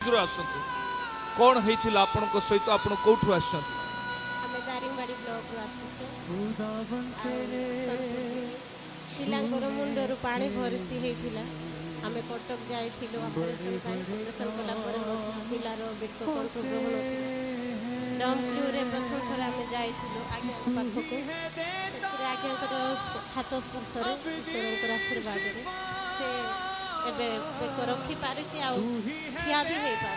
कौन होइथिला आपनको सहित आपण कोठु आछन हमें दारिंगबाड़ी ब्लॉक रो आछे शिलांगर मुंडरू पानी भर्ती हेतिला हमें कटक जाइथिलो ऑपरेशन कला पर पिलारो बेक कंट्रोल ग्रहण डम्प्लू रे प्रथम थर हमें जाइथिलो आज्ञा पाखको आज्ञा हाथ स्पर्श रे ईश्वर आशीर्वाद रे से एबे बेक रखी पारिछि आ ठिया भी हे पार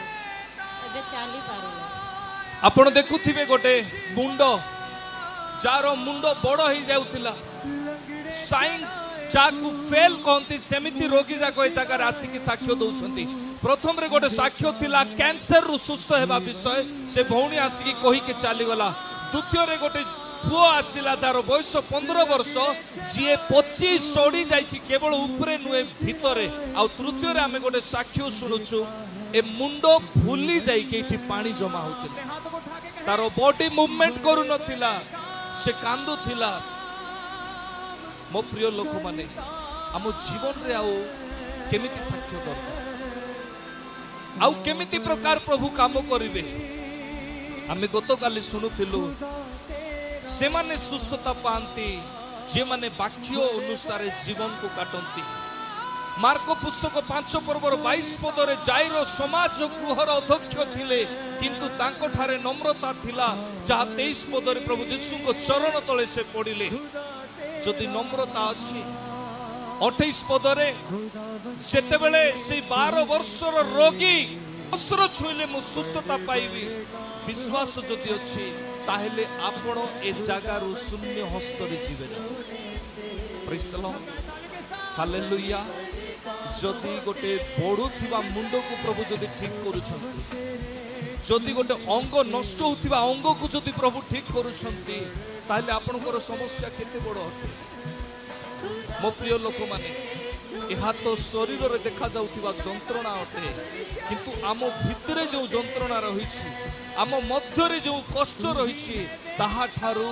एबे चाली पारुला आपण देखुथिबे गोटे मुंड जार मुंड बड़ हो जाउतिला साइंस जाकु फेल कहती सेमिति रोगी जाक ए जगह आसिक साक्ष्य दउछंती प्रथम रे गोटे साक्ष्य थिला कैंसर रु सुस्थ हेबा विषय से भौणी आसिक कहि के चली गला द्वितीय रे गोटे पुओ आसिला तार बयस 15 वर्ष जे 25 सोडी जाइछि केवल ऊपरे नुए भितरे आ तृतीय रे हमें गोटे साक्ष्य सुनुछु ए मुंड फुली जाई के इठी पानी जमा होतिला तार बॉडी मूवमेंट करू नथिला से कांदु थिला मो प्रिय लोक माने आम जीवन रे आउ केमिति साक्ष्य दरकार आउ केमिति प्रकार प्रभु काम करिवे आमे गतकाली सुनुथिलु से माने सुस्थता पांती जे माने वाक्य अनुसार जीवन को काटंती मार्क पुस्तक 5 पर्वर 22 पदरे जाइरो समाज गृहर अध्यक्ष थिले किंतु तांको ठारे नम्रता थिला जहा 23 पदरे प्रभु यीशु को चरण तले से पड़िले जदि नम्रता अच्छी 28 पदरे सेते बेले से 12 वर्षर रोगी अस्त्र छुईले मु सुस्थता पाइबी विश्वास जदि अच्छी ताहेले आपण ए जगारु शून्य हस्तरे जीवे प्रेज द लॉर्ड हालेलुया जदि गोटे बढुथिबा मुंड को प्रभु जदि ठीक करूछंती जदि गोटे अंग नष्ट होथिबा अंग को जदि प्रभु ठीक करूछंती ताहले आपनकर समस्या केते बड़ अटे मो प्रिय लोक माने एहा तो शरीर रे देखा जाउथिबा जंत्रणा अटे किंतु आम भितरे जो जंत्रणा रहिछि आम मध्य रे जो कष्ट रहिछि ताहा ठारू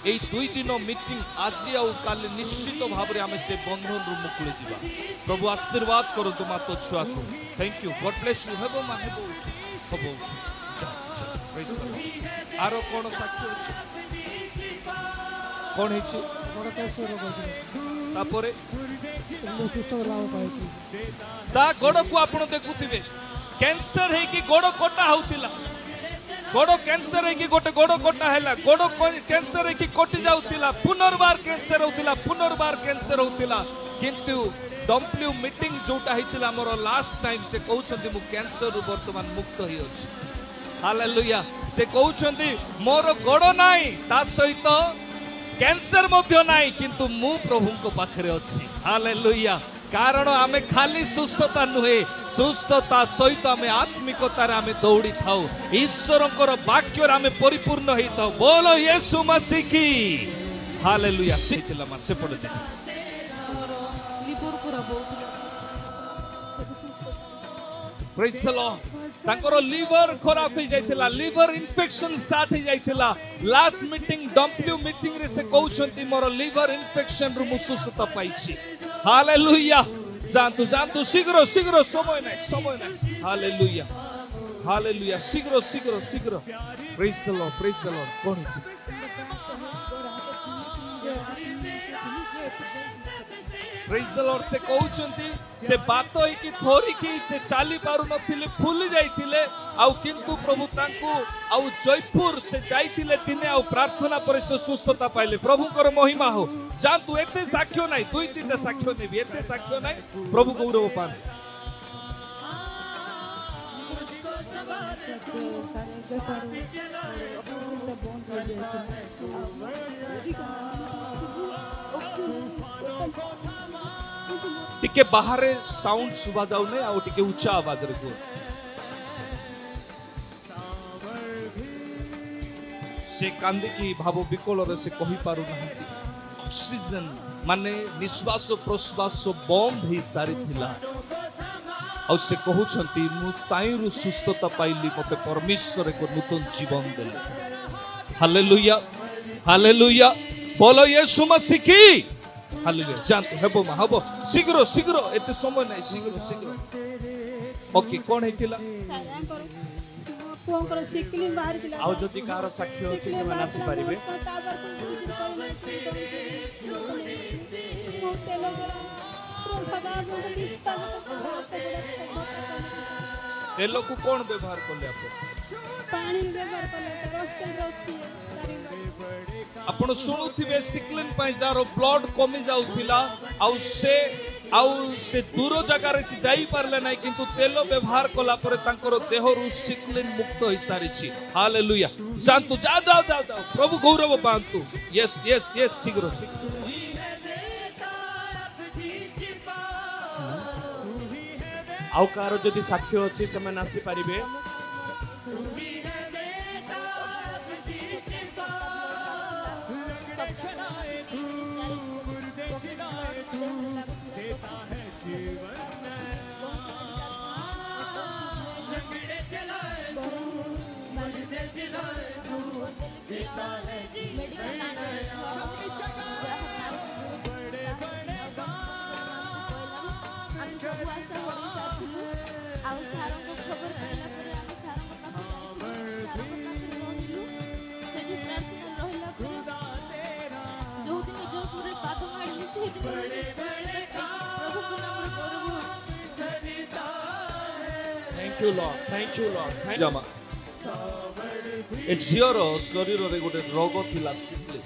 ए 2 दिन मीटिंग आज आउ काल निश्चित भाव रे आमे से बंधन रु मुकुले जिबा प्रभु आशीर्वाद करतु मातो छुआ को thank you God bless you हेबो माने बहुत हबो प्रेज द लॉर्ड आरो कोन साक्ष्य अछि कोन हिछि बड़ कैसे रोग तापरे सुस्थ लाभ पाइछि ता गोड़ को आपण देखुथिबे कैंसर है कि गोड़ कोटा होतिला गोड़ कैंसर है कि गोटे गोड़ कोटा हैला गोड़ कैंसर है कि कोटि जाउतिला पुनर्बार कैंसर होतिला किंतु डम्प्लू मीटिंग जोटा हितिला हमर लास्ट टाइम से कहउछंती मु कैंसर रु वर्तमान मुक्त होई अछि हालेलुया से कहउछंती मोर गोड़ नाही ता सहित कैंसर मध्य नाही किंतु मु प्रभु को पाखरे अछि हालेलुया कारण आमे खाली सुस्थता नुहे सुस्थता सहित आमे आत्मिकता रे आमे दौड़ी थाउ ईश्वरकर वाक्य रे आमे परिपूर्ण हेई थाउ बोलो यीशु मसीह की हालेलुया सिथिला मा से पड़े लिपुर पूरा बहुत प्रेज द लॉर्ड तांकर लिवर खराब हो जाइथिला लिवर इन्फेक्शन स्टार्ट हो जाइथिला लास्ट मीटिंग डम्प्लू मीटिंग रे से कहउछंती मोर लिवर इन्फेक्शन रु मु सुस्थता पाइछि हालेलुया जानतु जानतु शीघ्र शीघ्र समय नहीं हालेलुया हालेलुया शीघ्र शीघ्र शीघ्र प्रेज द लॉर्ड कोन छी प्रेज द लॉर्ड से कहउछंती से बात होई कि थोरी की से चाली पारु नथिले फुली जाइथिले आउ किंतु प्रभु तांको आउ जयपुर से जाइथिले दिने आउ प्रार्थना पर से सुस्थता पाइले प्रभुकर महिमा हो जानतु एते साक्ष्य नाही 2-3टा साक्ष्य नेबी एते साक्ष्य नाही प्रभु गौरव पान टिके बाहर साउंड सुबा जाउ नै आ टिके ऊंचा आवाज रे को से कांदी की भाव विकल रे से कहि पारु नाही ऑक्सीजन माने निश्वास प्रश्वास बंद ही सारी थिला आ से कहउछंती मु ताईरु सुस्थता पाइली मते परमेश्वर को नूतन जीवन देले हालेलुया हालेलुया बोलो यीशु मसीह की हालेलुया जानतो हेबो मा हबो शीघ्र शीघ्र एते समय नाही शीघ्र शीघ्र ओके कोन हेतिला पुअंकर सिकली बाहर दिला आउ जदि कार साक्षी अछि से माने आसी परिबे तेल को कोन व्यवहार करले आपण पानी व्यवहार करले हॉस्टल रे अछि आपण सुनुथिबे सिक्लिन पई जारो ब्लड कमी जाउथिला आउ से दूर जगह रे जाई परले नै किंतु तेल व्यवहार कला परे तांकर देहरु सिक्लिन मुक्त होई सारिछि हालेलुया जानतु जा जाओ जाओ जाओ प्रभु गौरव पांतु यस यस यस शीघ्र आउ कार जदि साक्षी अछि से माने आसी परिबे थैंक यू लॉर्ड जमा ए झियर शरीर रे गोटे रोग थिला सिकली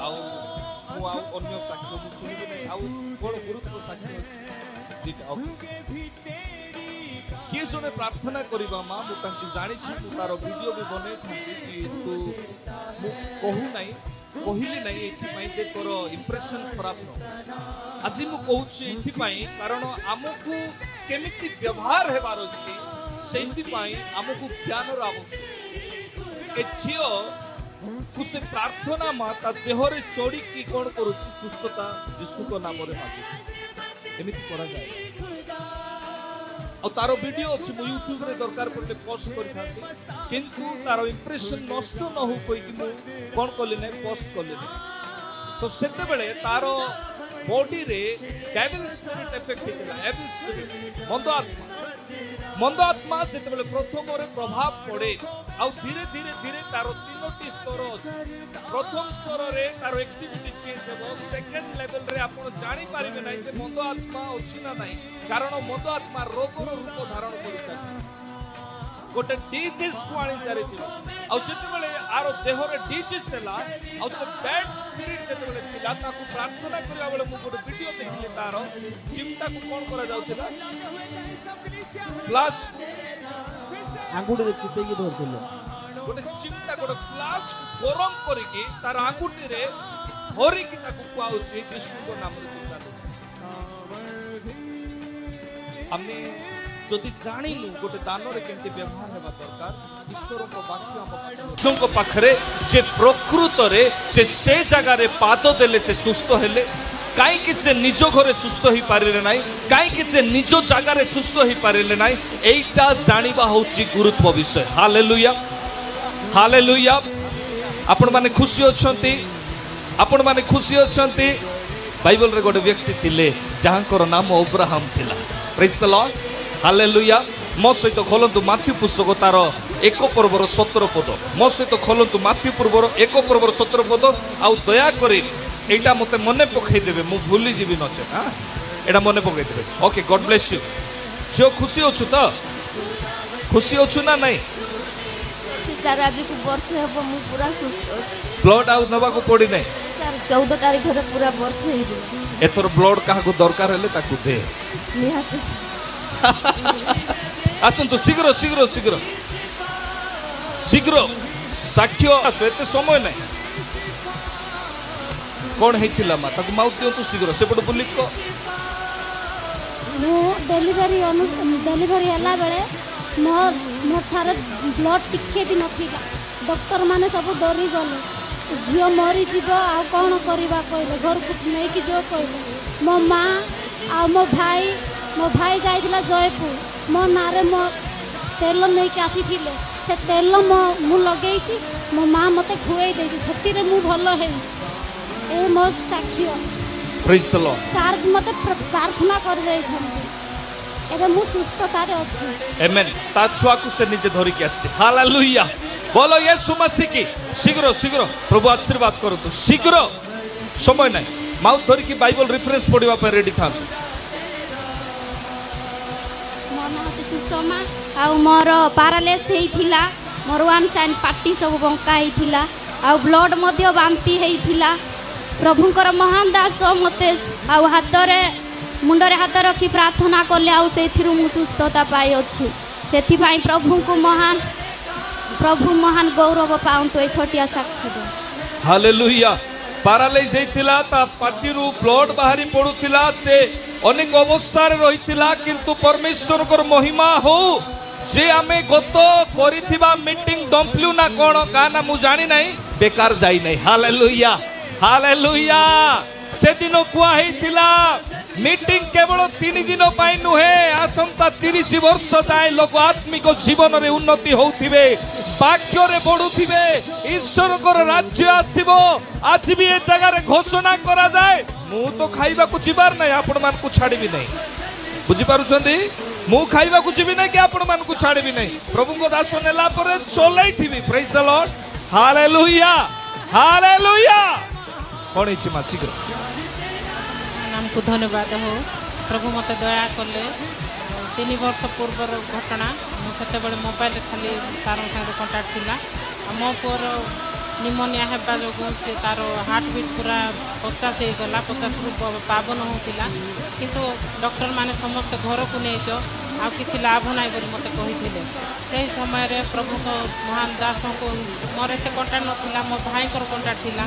आउ मु आउ अन्य साक्ष्य मु सुनिबे नै आउ कोन गुरुत्व साक्ष्य दिटा किए जने प्रार्थना करिबा मा मु तांकी जानि छि मु तारो वीडियो भी बनै थांती कि तू मु कहू नै कहिली नै एथि पई जे तोर इंप्रेशन खराब न आज मु कहू छि एथि पई कारण हमकु केमिति व्यवहार हेबार अछि सेंति पई हमकु ज्ञान र आवश्यक ए झियो कुसे प्रार्थना मा ता देहरे चोड़ी की कोन करूछि सुस्थता यीशु को नाम रे मागुछि एमिति करा जाय और तारो वीडियो अछि मु YouTube रे दरकार पड़ले पोस्ट करि थांती किंतु तारो इंप्रेशन नष्ट न हो कोइ कि मु कोन करले नै पोस्ट करले नै तो सेते बेले तारो बॉडी रे डेविल स्पिरिट इफेक्ट हितला एविल स्पिरिट मंद आत्मा जेते बेले प्रथम रे प्रभाव पड़े आ धीरे धीरे धीरे तारो तीनोटी स्तर अछि प्रथम स्तर रे तारो एक्टिविटी चेंज हेबो सेकंड लेवल रे आपण जानि पारिबे नै जे मंद आत्मा अछि ना नै कारण मंद आत्मा रोगर रूप धारण करि सके गोटे डिजीज वाणी जारी थिला आ जेते बेले आरो देह रे डिजीज थला आ से बैड स्पिरिट जेते बेले थिला ताकू प्रार्थना करिया बेले मु गोटे वीडियो देखिले तारो चिंता को कोन करा जाउथिला प्लस आंगुठी रे चिपे की धरथिले गोटे चिंता गोटे फ्लास गरम करिकी तार आंगुठी रे भरी की ताकू पाउछि यीशु को नाम रे चिंता हमने जदि जानिलु गोटे दान रे केमति व्यवहार हेबा दरकार ईश्वर को वाक्य हम को पाखरे जे प्रकृत रे से जगह रे पाद देले से सुस्त हेले काई कि से निजो घरे सुस्त ही पारिले नाही काई कि से निजो जगह रे सुस्त ही पारिले नाही एटा जानिबा होची गुरुत्व विषय हालेलुया हालेलुया आपण माने खुशी अछंती आपण माने खुशी अछंती बाइबल रे गोटे व्यक्ति थिले जहांकर नाम अब्राहम थिला प्रेज द लॉर्ड हालेलुया मो सहित खोलंतु माथ्यू पुस्तक तार 1 पर्वर 17 पद मो सहित खोलंतु माथ्यू पर्वर 1 पर्वर 17 पद आ दया करी एटा मते मने पकई देबे मु भूली जीवी नचे हां एटा मने पकई देबे ओके गॉड ब्लेस यू जो खुशी होछु त खुशी होछु ना नहीं सर आज को वर्ष हेबो मु पूरा सुस्त अछि ब्लड आउ नबा को पड़ी नहीं सर 14 तारिख रे पूरा वर्ष हेबो एथर ब्लड काहा को दरकार हेले ताकू दे निहाते आसुन तो शीघ्र शीघ्र शीघ्र शीघ्र साक्ष्य आसो एते समय नहीं कौन हेतिला मा ताकू माउथ दियो तो शीघ्र सेपट बुली को मु डेलीवरी हला बेले मो थारे ब्लड टिके भी नथिला डॉक्टर माने सब डरी गले झियो मरी जीव आ कौन करवा कहले घर को नहीं कि जो कहले मो माँ आ मो भाई जाइला जयपुर मो नारे मो तेल नहीं के आसी थिले से तेल मु लगे मो माँ मते खुए दे से मु भल है ए मो साक्ष्य Praise the Lord. ସାର୍ ମୋତେ ପ୍ରାର୍ଥନା କରିଦେଇଛନ୍ତି ଏବେ ମୁଁ ସୁସ୍ଥତାରେ ଅଛି। Amen. ତା ଛୁଆକୁ ସେ ନିଜେ ଧରିକି ଆସିଛି। ହାଲେଲୁୟା। ବୋଲ ୟେଶୁ ମସିହ କି ଶୀଘ୍ର ଶୀଘ୍ର ପ୍ରଭୁ ଆଶୀର୍ବାଦ କରନ୍ତୁ। ଶୀଘ୍ର ସମୟ ନାହିଁ। ମାଉଥ ଧରିକି ବାଇବଲ ରେଫରେନ୍ସ ପଢିବା ପାଇଁ ରେଡି ଥାନ୍ତୁ। ମୋ ନାଁ ହେଉଛି ସୁଷମା ଆଉ ମୋର ପାରାଲେସ୍ ହେଇଥିଲା ମୋର ୱାନ୍ ସାଇଡ୍ ପାଟି ସବୁ ବଙ୍କା ହେଇଥିଲା ଆଉ ବ୍ଲଡ଼ ମଧ୍ୟ ବାନ୍ତି ହେଇଥିଲା ପ୍ରଭୁଙ୍କର ମହାନ ଦାସ ମୋତେ ଆଉ ହାତରେ ମୁଣ୍ଡରେ ହାତ ରଖି ପ୍ରାର୍ଥନା କଲେ ଆଉ ସେଇଥିରୁ ମୁଁ ସୁସ୍ଥତା ପାଇଅଛି ସେଥିପାଇଁ ପ୍ରଭୁ ମହାନ ଗୌରବ ପାଆନ୍ତୁ ଏ ଛୋଟିଆ ସାକ୍ଷୀ। ହାଲେଲୁୟା। ପାରାଲାଇଜ ହେଇଥିଲା ତା ପାଟିରୁ ବ୍ଲଡ ବାହାରି ପଡୁଥିଲା ସେ ଅନେକ ଅବସ୍ଥାରେ ରହିଥିଲା କିନ୍ତୁ ପରମେଶ୍ୱରଙ୍କର ମହିମା ହଉ ଯେ ଆମେ ଗତ କରିଥିବା ମିଟିଂ ଡମ୍ପଲୁ ନା କଣ କା ନା ମୁଁ ଜାଣି ନାହିଁ ବେକାର ଯାଇ ନାହିଁ। Hallelujah hallelujah. ସେଦିନ କୁହା ହେଇଥିଲା ମିଟିଂ କେବଳ 3 ଦିନ ପାଇଁ ନୁହେଁ ଆସନ୍ତା 30 ବର୍ଷ ଯାଏ ଲୋକ ଆତ୍ମିକ ଜୀବନରେ ଉନ୍ନତି ହଉଥିବେ ବାକ୍ୟରେ ବଢୁଥିବେ ଈଶ୍ୱରଙ୍କର ରାଜ୍ୟ ଆସିବ। ଆଜି ବି ଏ ଜାଗାରେ ଘୋଷଣା କରାଯାଏ ମୁଁ ତ ଖାଇବାକୁ ଯିବାର ନାହିଁ ଆପଣ ମାନଙ୍କୁ ଛାଡ଼ିବି ନାହିଁ। ବୁଝିପାରୁଛନ୍ତି ମୁଁ ଖାଇବାକୁ ଯିବି ନାହିଁ କି ଆପଣ ମାନଙ୍କୁ ଛାଡ଼ିବି ନାହିଁ। ପ୍ରଭୁଙ୍କ ଦାସ ନେଲା ପରେ ଚଲେଇଥିବି। ପ୍ରେଜ୍ ଦ ଲର୍ଡ। Hallelujah hallelujah. କଣ ହେଇଛି ମା ଶୀଘ୍ର नामको धन्यवाद हो प्रभु मत दया कले 3 वर्ष पूर्वर घटना मुझे मोबाइल खाली सार सागर कंटाक्ट थी मो पुअर निमोनिया हेबा जो से तार हार्ट बीट पूरा 50 हो गला 50 रु पावन होता किंतु डॉक्टर माने समस्त घर को नहीं आ कि लाभ ना मत कही से समय प्रभु महान दास को मोर एत कंटाक्ट नाला मो भाई कंटाक्ट थी आ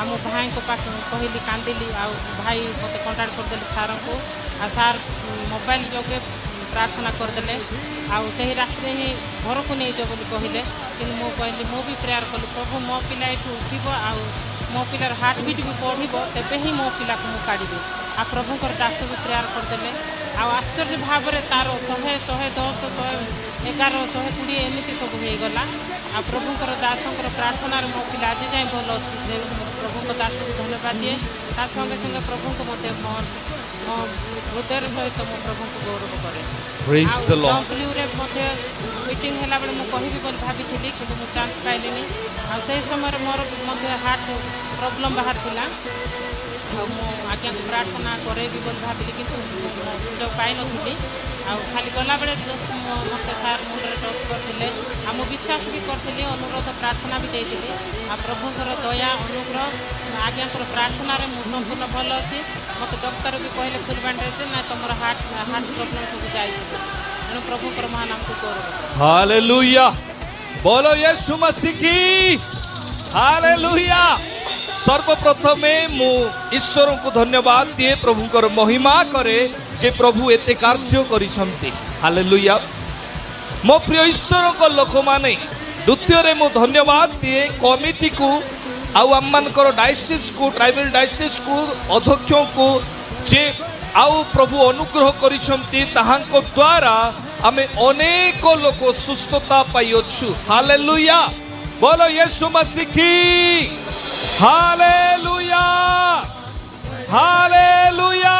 मो भाई को कहली कांदिली आ भाई मत कंटाक्ट करदे सार को आ सार मोबाइल जोगे प्रार्थना करदे आई रास्ते ही घर को नहीं जाओ कहले कि कहली मु भी प्रेयर कली प्रभु मो पिला ये उठब आ मो पिलार हार्ट बीट भी बढ़ तेबे ही मो पिला को मुझे काढ़ी आ प्रभुकर दास भी प्रेयर करदे आश्चर्य भाव में तार 100 110 111 120 एमती सब हो गला आ प्रभुकर दासर प्रार्थना मो पिला आज जाए भल अच्छे प्रभु दास को धन्यवाद दिए ता संगे संगे प्रभु को मो हृदय सहित मो प्रभु को गौरव करे। मीटिंग है मुझे भाभी कि चांस पाइली आ समय मोर हार्ट प्रॉब्लम बाहर थिला आज्ञा को प्रार्थना करे भी भाविली कि सुजोग पाई नी आ खाली गला बेले मत सार मुंडे टच करते मुझे विश्वास भी करी अनुरोध प्रार्थना भी देती आ प्रभुकर दया अनुग्रह आज्ञा प्रार्थना संपूर्ण भल अच्छी मत डॉक्टर भी कहले फुलबाणी ना तुम हार्ट प्रॉब्लम सब जाए तेणु प्रभुकर महानाम को गौरव। हालेलुया। बोलो यीशु मसीह की हालेलुया। सर्वप्रथमे मु ईश्वर को धन्यवाद दिए प्रभुकर महिमा करे जे प्रभु एते कार्य करिसंती। हालेलुया। मो प्रिय ईश्वर को लोक माने द्वितीय रे मु धन्यवाद दिए कमिटी को आउ आममानकर डायसिस को ट्राइबल डायसिस को अध्यक्ष को जे आउ प्रभु अनुग्रह करिसंती ताहांको द्वारा आमे अनेक लोक सुस्थता पाइछु। हालेलुया। बोलो यीशु मसीह की हालेलुया हालेलुया।